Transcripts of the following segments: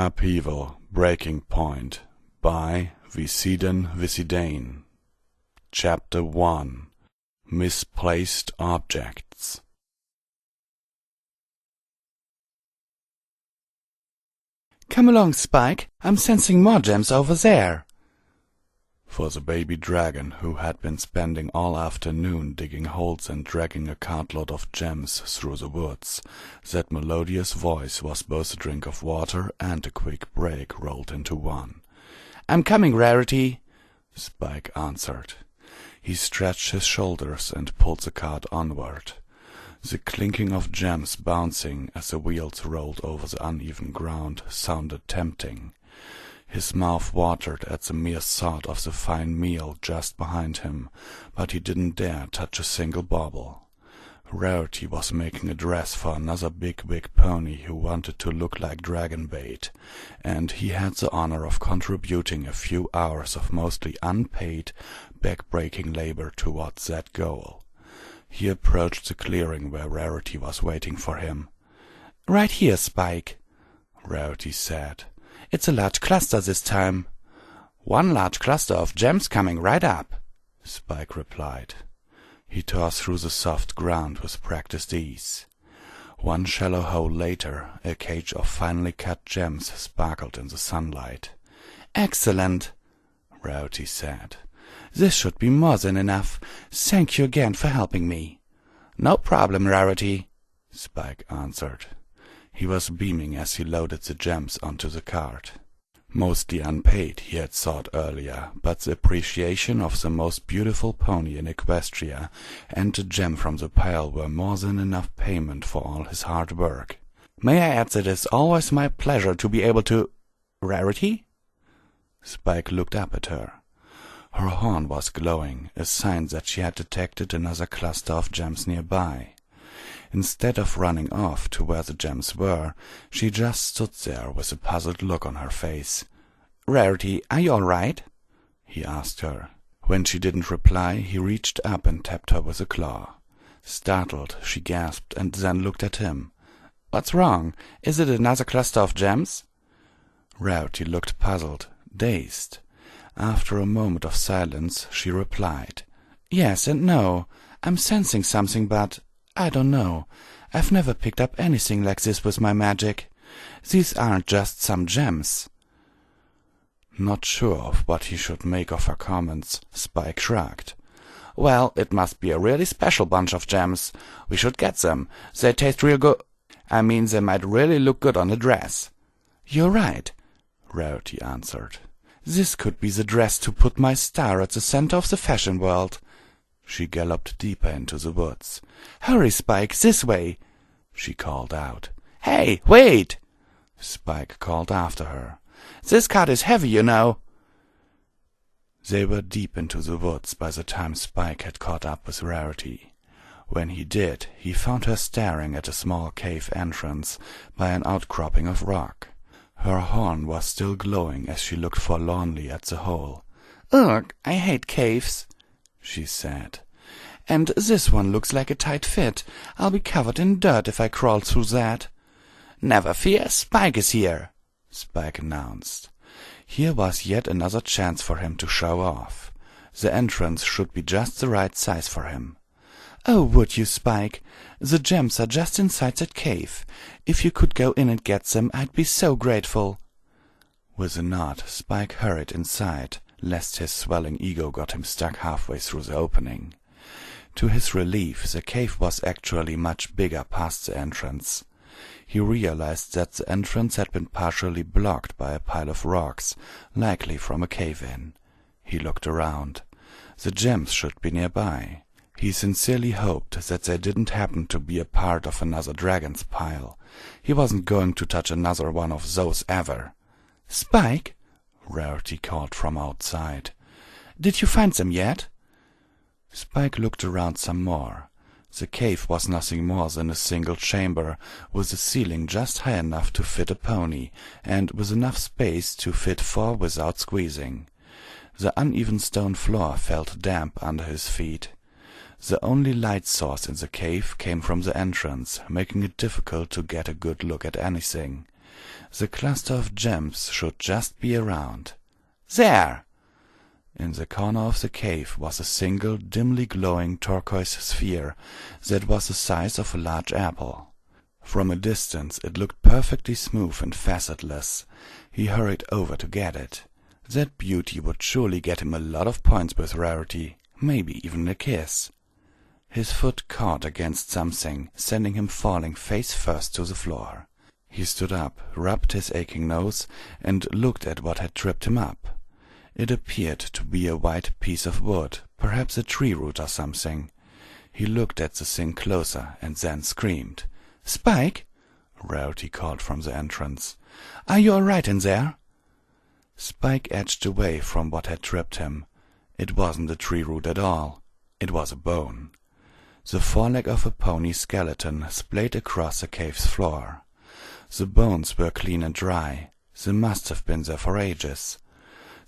Upheaval, Breaking Point by Visiden Visidane. Chapter 1. Misplaced Objects. Come along, Spike. I'm sensing more gems over there. For the baby dragon, who had been spending all afternoon digging holes and dragging a cartload of gems through the woods, that melodious voice was both a drink of water and a quick break rolled into one. I'm coming, Rarity, Spike answered. He stretched his shoulders and pulled the cart onward. The clinking of gems bouncing as the wheels rolled over the uneven ground sounded tempting. His mouth watered at the mere thought of the fine meal just behind him, but he didn't dare touch a single bauble. Rarity was making a dress for another big pony who wanted to look like dragon bait, and he had the honor of contributing a few hours of mostly unpaid, back-breaking labor towards that goal. He approached the clearing where Rarity was waiting for him. Right here, Spike, Rarity said. It's a large cluster this time. One large cluster of gems coming right up, Spike replied. He tore through the soft ground with practiced ease. One shallow hole later, a cage of finely cut gems sparkled in the sunlight. Excellent, Rarity said. This should be more than enough. Thank you again for helping me. No problem, Rarity, Spike answered. He was beaming as he loaded the gems onto the cart. Mostly unpaid, he had thought earlier, but the appreciation of the most beautiful pony in Equestria and the gem from the pile were more than enough payment for all his hard work. May I add that it's always my pleasure to be able to— Rarity? Spike looked up at her. Her horn was glowing, a sign that she had detected another cluster of gems nearby. Instead of running off to where the gems were, she just stood there with a puzzled look on her face. "Rarity, are you all right?" he asked her. When she didn't reply, he reached up and tapped her with a claw. Startled, she gasped and then looked at him. "What's wrong? Is it another cluster of gems?" Rarity looked puzzled, dazed. After a moment of silence, she replied, "Yes and no. I'm sensing something, but I don't know. I've never picked up anything like this with my magic. These aren't just some gems." Not sure of what he should make of her comments, Spike shrugged. "Well, it must be a really special bunch of gems. We should get them. They taste real good. I mean, they might really look good on a dress." "You're right," Rarity answered. "This could be the dress to put my star at the center of the fashion world." She galloped deeper into the woods. "Hurry, Spike, this way!" she called out. "Hey, wait!" Spike called after her. "This cart is heavy, you know." They were deep into the woods by the time Spike had caught up with Rarity. When he did, he found her staring at a small cave entrance by an outcropping of rock. Her horn was still glowing as she looked forlornly at the hole. "Ugh, I hate caves," she said. "And this one looks like a tight fit. I'll be covered in dirt if I crawl through that." "Never fear, Spike is here," Spike announced. Here was yet another chance for him to show off. The entrance should be just the right size for him. "Oh, would you, Spike? The gems are just inside that cave. If you could go in and get them, I'd be so grateful." With a nod, Spike hurried inside, lest his swelling ego got him stuck halfway through the opening. To his relief, the cave was actually much bigger past the entrance. He realized that the entrance had been partially blocked by a pile of rocks, likely from a cave-in. He looked around. The gems should be nearby. He sincerely hoped that they didn't happen to be a part of another dragon's pile. He wasn't going to touch another one of those ever. "Spike," Rarity called from outside. "Did you find them yet?" Spike looked around some more. The cave was nothing more than a single chamber, with a ceiling just high enough to fit a pony, and with enough space to fit 4 without squeezing. The uneven stone floor felt damp under his feet. The only light source in the cave came from the entrance, making it difficult to get a good look at anything. The cluster of gems should just be around. There! In the corner of the cave was a single, dimly glowing turquoise sphere that was the size of a large apple. From a distance it looked perfectly smooth and facetless. He hurried over to get it. That beauty would surely get him a lot of points with rarity, maybe even a kiss. His foot caught against something, sending him falling face first to the floor. He stood up, rubbed his aching nose, and looked at what had tripped him up. It appeared to be a white piece of wood, perhaps a tree root or something. He looked at the thing closer and then screamed. "Spike!" Rarity called from the entrance. "Are you all right in there?" Spike edged away from what had tripped him. It wasn't a tree root at all. It was a bone. The foreleg of a pony skeleton splayed across the cave's floor. The bones were clean and dry. They must have been there for ages.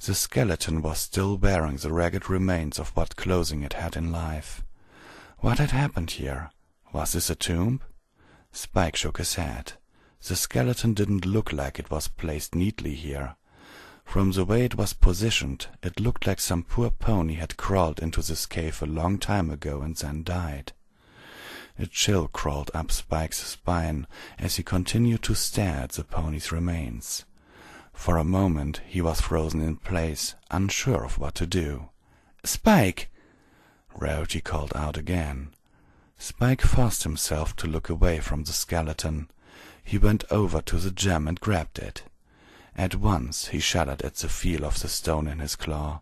The skeleton was still wearing the ragged remains of what clothing it had in life. What had happened here? Was this a tomb? Spike shook his head. The skeleton didn't look like it was placed neatly here. From the way it was positioned, it looked like some poor pony had crawled into this cave a long time ago and then died. A chill crawled up Spike's spine as he continued to stare at the pony's remains. For a moment he was frozen in place, unsure of what to do. "Spike!" Rarity called out again. Spike forced himself to look away from the skeleton. He went over to the gem and grabbed it. At once he shuddered at the feel of the stone in his claw.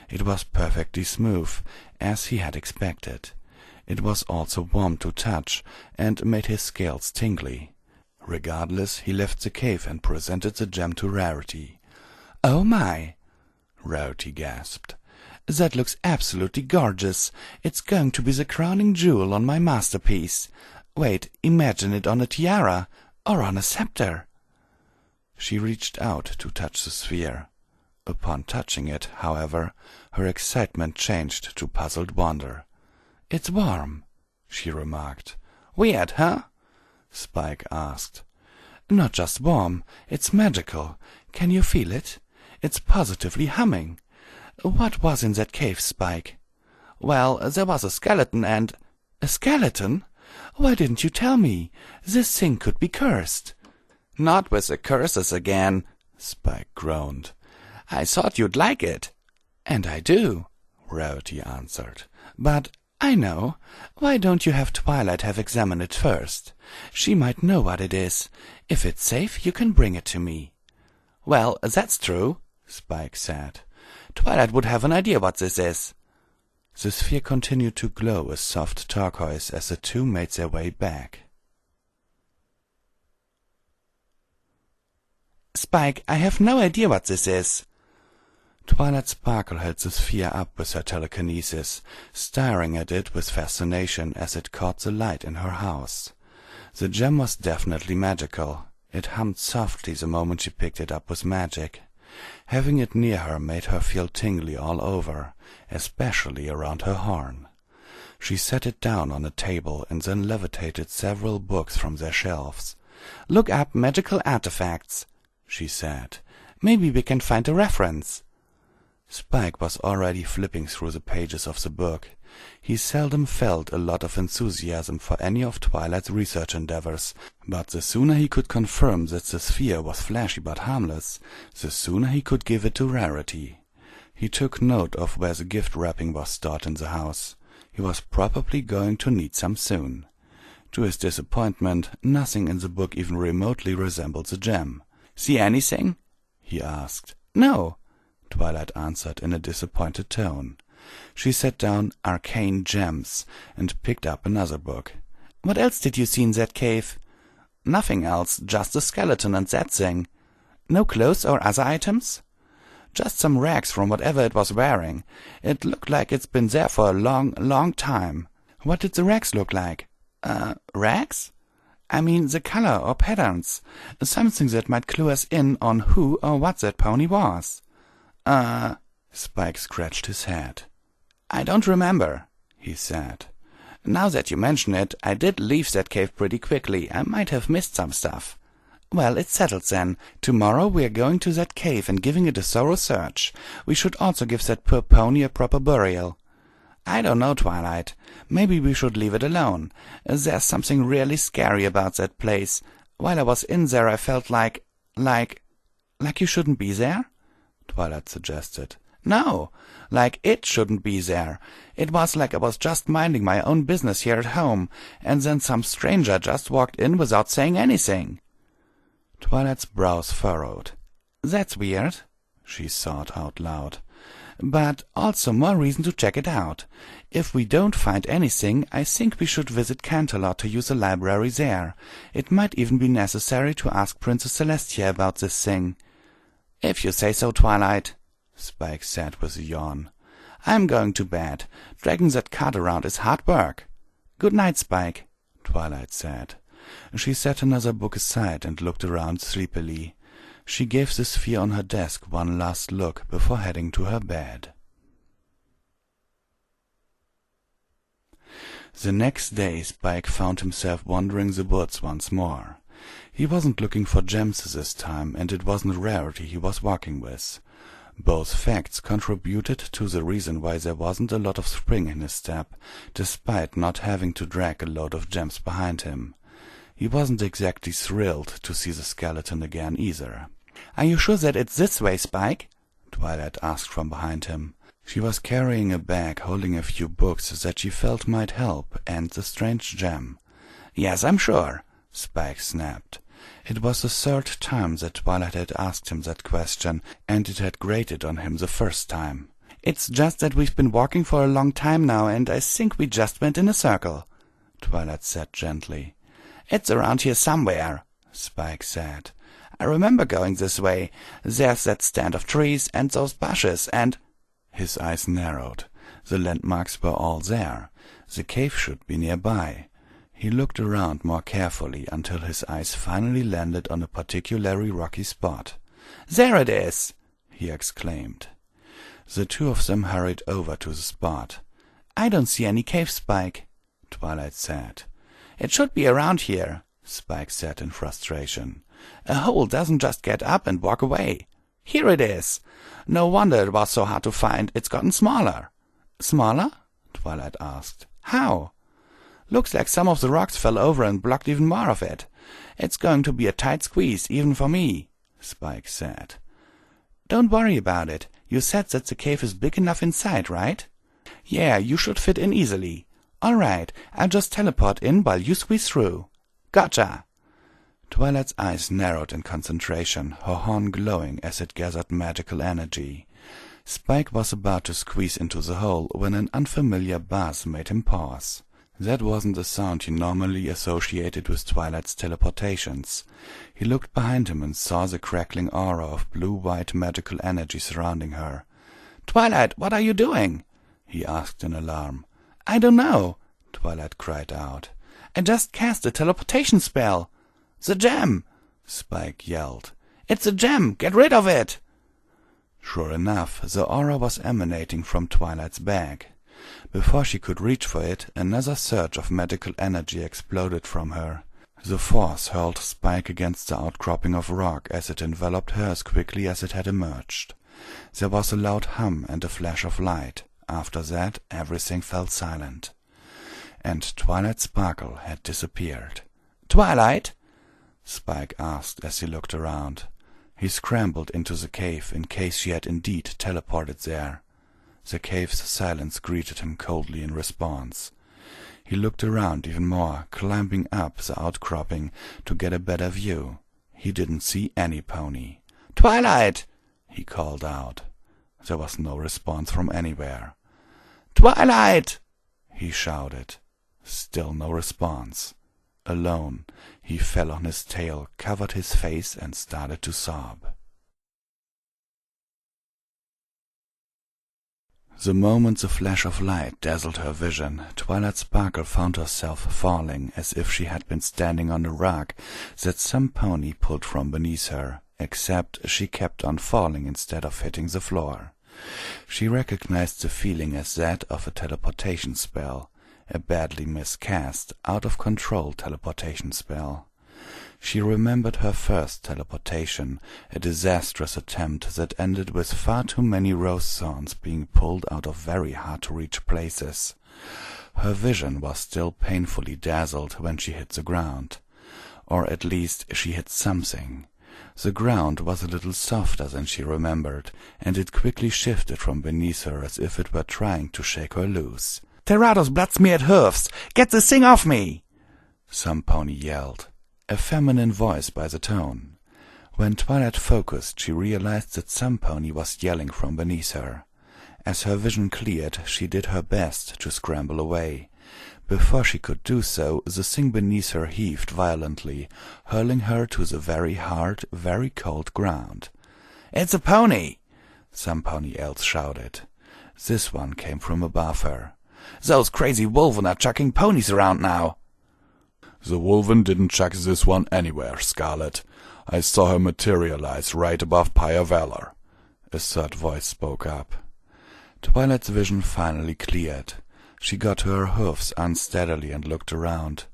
It was perfectly smooth, as he had expected. It was also warm to touch, and made his scales tingly. Regardless, he left the cave and presented the gem to Rarity. "Oh my!" Rarity gasped. "That looks absolutely gorgeous. It's going to be the crowning jewel on my masterpiece. Wait, imagine it on a tiara, or on a scepter." She reached out to touch the sphere. Upon touching it, however, her excitement changed to puzzled wonder. "It's warm," she remarked. "Weird, huh?" Spike asked. "Not just warm, it's magical. Can you feel it? It's positively humming. What was in that cave, Spike?" "Well, there was a skeleton and—" "A skeleton? Why didn't you tell me? This thing could be cursed." "Not with the curses again," Spike groaned. "I thought you'd like it." "And I do," Rarity answered. "But I know. Why don't you have Twilight have examined it first? She might know what it is. If it's safe, you can bring it to me." "Well, that's true," Spike said. "Twilight would have an idea what this is." The sphere continued to glow a soft turquoise as the two made their way back. "Spike, I have no idea what this is." Twilight Sparkle held the sphere up with her telekinesis, staring at it with fascination as it caught the light in her house. The gem was definitely magical. It hummed softly the moment she picked it up with magic. Having it near her made her feel tingly all over, especially around her horn. She set it down on a table and then levitated several books from their shelves. "Look up magical artifacts," she said. "Maybe we can find a reference." Spike was already flipping through the pages of the book. He seldom felt a lot of enthusiasm for any of Twilight's research endeavors, but the sooner he could confirm that the sphere was flashy but harmless, the sooner he could give it to Rarity. He took note of where the gift wrapping was stored in the house. He was probably going to need some soon. To his disappointment, nothing in the book even remotely resembled the gem. "See anything?" he asked. "No," Twilight answered in a disappointed tone. She set down Arcane Gems and picked up another book. "What else did you see in that cave?" "Nothing else, just a skeleton and that thing." "No clothes or other items?" "Just some rags from whatever it was wearing. It looked like it's been there for a long, long time." "What did the rags look like?" Rags? I mean the color or patterns. Something that might clue us in on who or what that pony was." Spike scratched his head. "I don't remember," he said. "Now that you mention it, I did leave that cave pretty quickly. I might have missed some stuff." Well, it's settled then. Tomorrow we are going to that cave and giving it a thorough search. We should also give that poor pony a proper burial. I don't know, Twilight. Maybe we should leave it alone. There's something really scary about that place. While I was in there I felt like you shouldn't be there? Twilight suggested. No, like it shouldn't be there. It was like I was just minding my own business here at home, and then some stranger just walked in without saying anything. Twilight's brows furrowed. That's weird, she thought out loud. But also more reason to check it out. If we don't find anything, I think we should visit Canterlot to use the library there. It might even be necessary to ask Princess Celestia about this thing. If you say so, Twilight, Spike said with a yawn. I'm going to bed. Dragging that cart around is hard work. Good night, Spike, Twilight said. She set another book aside and looked around sleepily. She gave the sphere on her desk one last look before heading to her bed. The next day Spike found himself wandering the woods once more. He wasn't looking for gems this time, and it wasn't a rarity he was walking with. Both facts contributed to the reason why there wasn't a lot of spring in his step, despite not having to drag a load of gems behind him. He wasn't exactly thrilled to see the skeleton again either. "Are you sure that it's this way, Spike?" Twilight asked from behind him. She was carrying a bag holding a few books that she felt might help, and the strange gem. "Yes, I'm sure," Spike snapped. It was the third time that Twilight had asked him that question, and it had grated on him the first time. "It's just that we've been walking for a long time now, and I think we just went in a circle," Twilight said gently. "It's around here somewhere," Spike said. "I remember going this way. There's that stand of trees and those bushes, and—" His eyes narrowed. The landmarks were all there. The cave should be nearby. He looked around more carefully until his eyes finally landed on a particularly rocky spot. "There it is!" he exclaimed. The two of them hurried over to the spot. "I don't see any cave, Spike," Twilight said. "It should be around here," Spike said in frustration. "A hole doesn't just get up and walk away. Here it is. No wonder it was so hard to find. It's gotten smaller." "Smaller?" Twilight asked. "How?" "Looks like some of the rocks fell over and blocked even more of it. It's going to be a tight squeeze, even for me," Spike said. "Don't worry about it. You said that the cave is big enough inside, right?" "Yeah, you should fit in easily." "All right, I'll just teleport in while you squeeze through." "Gotcha!" Twilight's eyes narrowed in concentration, her horn glowing as it gathered magical energy. Spike was about to squeeze into the hole when an unfamiliar buzz made him pause. That wasn't the sound he normally associated with Twilight's teleportations. He looked behind him and saw the crackling aura of blue-white magical energy surrounding her. "Twilight, what are you doing?" he asked in alarm. "I don't know," Twilight cried out. "I just cast a teleportation spell." "The gem!" Spike yelled. "It's a gem! Get rid of it!" Sure enough, the aura was emanating from Twilight's bag. Before she could reach for it, another surge of magical energy exploded from her. The force hurled Spike against the outcropping of rock as it enveloped her as quickly as it had emerged. There was a loud hum and a flash of light. After that, everything fell silent. And Twilight Sparkle had disappeared. "Twilight?" Spike asked as he looked around. He scrambled into the cave in case she had indeed teleported there. The cave's silence greeted him coldly in response. He looked around even more, climbing up the outcropping to get a better view. He didn't see any pony. "Twilight!" he called out. There was no response from anywhere. "Twilight!" he shouted. Still no response. Alone, he fell on his tail, covered his face, and started to sob. The moment the flash of light dazzled her vision, Twilight Sparkle found herself falling as if she had been standing on a rug that some pony pulled from beneath her, except she kept on falling instead of hitting the floor. She recognized the feeling as that of a teleportation spell, a badly miscast, out-of-control teleportation spell. She remembered her first teleportation, a disastrous attempt that ended with far too many rose thorns being pulled out of very hard-to-reach places. Her vision was still painfully dazzled when she hit the ground. Or at least she hit something. The ground was a little softer than she remembered, and it quickly shifted from beneath her as if it were trying to shake her loose. "Terrados blood-smeared hoofs! Get this thing off me!" some pony yelled, a feminine voice by the tone. When Twilight focused, she realized that some pony was yelling from beneath her. As her vision cleared, she did her best to scramble away. Before she could do so, the thing beneath her heaved violently, hurling her to the very hard, very cold ground. "It's a pony!" some pony else shouted. This one came from above her. "Those crazy wolven are chucking ponies around now." "The wolven didn't chuck this one anywhere, Scarlet. I saw her materialize right above Pyre Valor," a third voice spoke up. Twilight's vision finally cleared. She got to her hoofs unsteadily and looked around.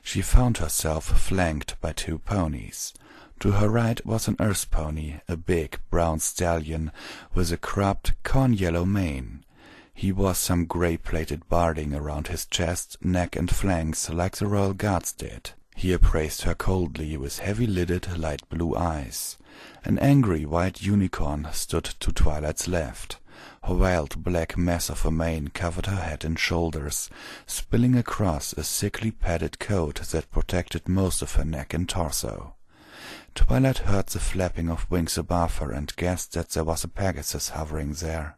She found herself flanked by two ponies. To her right was an earth pony, a big brown stallion with a cropped corn-yellow mane. He wore some gray-plated barding around his chest, neck and flanks like the royal guards did. He appraised her coldly with heavy-lidded light blue eyes. An angry white unicorn stood to Twilight's left. Her wild black mass of a mane covered her head and shoulders, spilling across a thickly padded coat that protected most of her neck and torso. Twilight heard the flapping of wings above her and guessed that there was a Pegasus hovering there.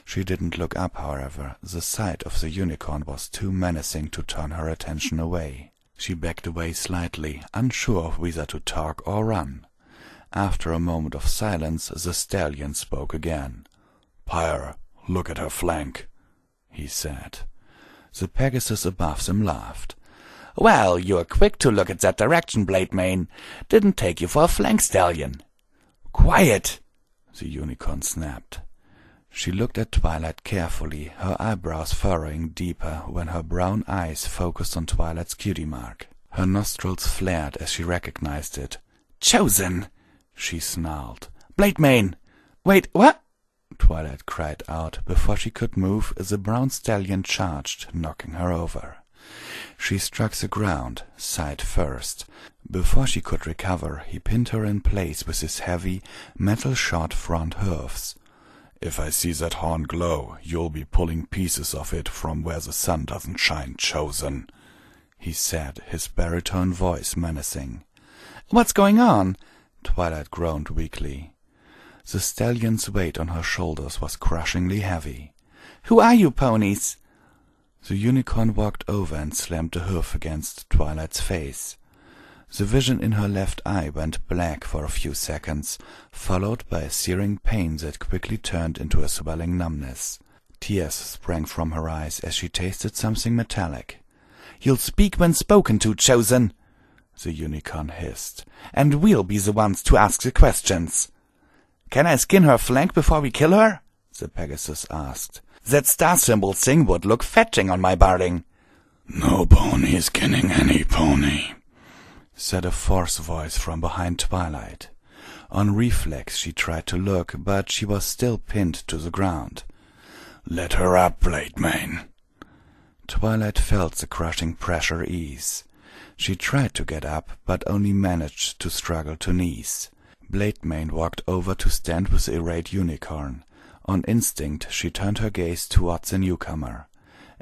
She didn't look up, however. The sight of the unicorn was too menacing to turn her attention away. She backed away slightly, unsure of whether to talk or run. After a moment of silence, the stallion spoke again. "Pyre, look at her flank," he said. The Pegasus above them laughed. "Well, you're quick to look at that direction, Blademane. Didn't take you for a flank stallion." "Quiet!" the unicorn snapped. She looked at Twilight carefully, her eyebrows furrowing deeper when her brown eyes focused on Twilight's cutie mark. Her nostrils flared as she recognized it. "Chosen!" she snarled. "Blademane! Wait, what?" Twilight cried out. Before she could move, the brown stallion charged, knocking her over. She struck the ground, side first. Before she could recover, he pinned her in place with his heavy, metal-shod front hoofs. "If I see that horn glow, you'll be pulling pieces of it from where the sun doesn't shine, Chosen," he said, his baritone voice menacing. "What's going on?" Twilight groaned weakly. The stallion's weight on her shoulders was crushingly heavy. "Who are you, ponies?" The unicorn walked over and slammed a hoof against Twilight's face. The vision in her left eye went black for a few seconds, followed by a searing pain that quickly turned into a swelling numbness. Tears sprang from her eyes as she tasted something metallic. "You'll speak when spoken to, Chosen," the unicorn hissed. "And we'll be the ones to ask the questions." "Can I skin her flank before we kill her?" the Pegasus asked. "That star symbol thing would look fetching on my barding." "No pony is skinning any pony," said a hoarse voice from behind Twilight. On reflex she tried to look, but she was still pinned to the ground. "Let her up, Blademane." Twilight felt the crushing pressure ease. She tried to get up, but only managed to struggle to knees. Blademane walked over to stand with the irate unicorn. On instinct, she turned her gaze towards the newcomer.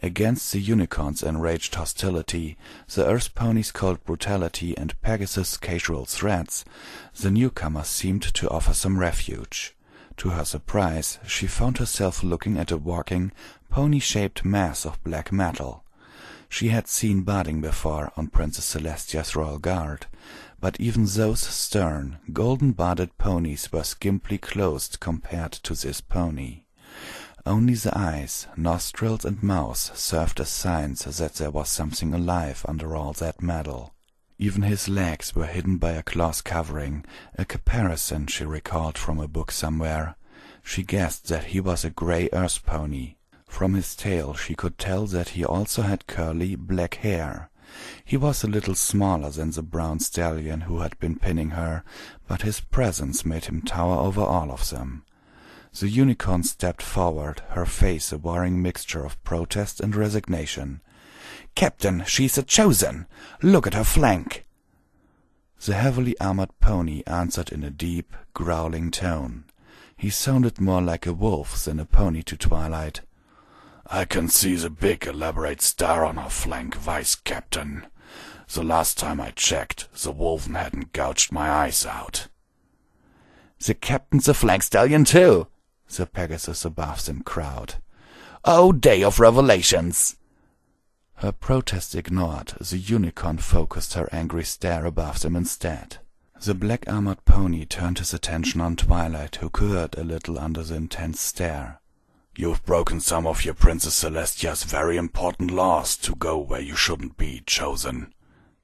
Against the unicorn's enraged hostility, the Earth pony's cold brutality, and Pegasus' casual threats, the newcomer seemed to offer some refuge. To her surprise, she found herself looking at a walking, pony-shaped mass of black metal. She had seen barding before on Princess Celestia's royal guard, but even those stern, golden-barded ponies were skimpily clothed compared to this pony. Only the eyes, nostrils, and mouth served as signs that there was something alive under all that metal. Even his legs were hidden by a cloth covering, a caparison she recalled from a book somewhere. She guessed that he was a grey earth pony. From his tail she could tell that he also had curly, black hair. He was a little smaller than the brown stallion who had been pinning her, but his presence made him tower over all of them. The unicorn stepped forward, her face a worrying mixture of protest and resignation. "Captain, she's a chosen! Look at her flank!" The heavily armored pony answered in a deep, growling tone. He sounded more like a wolf than a pony to Twilight. "I can see the big elaborate star on her flank, Vice Captain. The last time I checked, the wolven hadn't gouged my eyes out." "The captain's a flank stallion too," the Pegasus above them crowed. "Oh, day of revelations!" Her protest ignored, the unicorn focused her angry stare above them instead. The black-armored pony turned his attention on Twilight, who quivered a little under the intense stare. "You've broken some of your Princess Celestia's very important laws to go where you shouldn't be, Chosen,"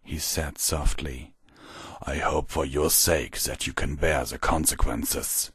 he said softly. "I hope for your sake that you can bear the consequences."